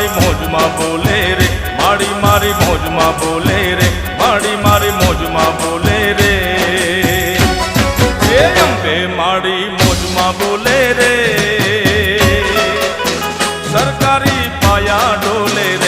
મારી મોજમાં બોલે રે, મારી મોજમાં બોલે રે, મારી મોજમાં બોલે રે, એ અંબે મારી મોજમાં બોલે રે, સરકારી પાયા ડોલે રે.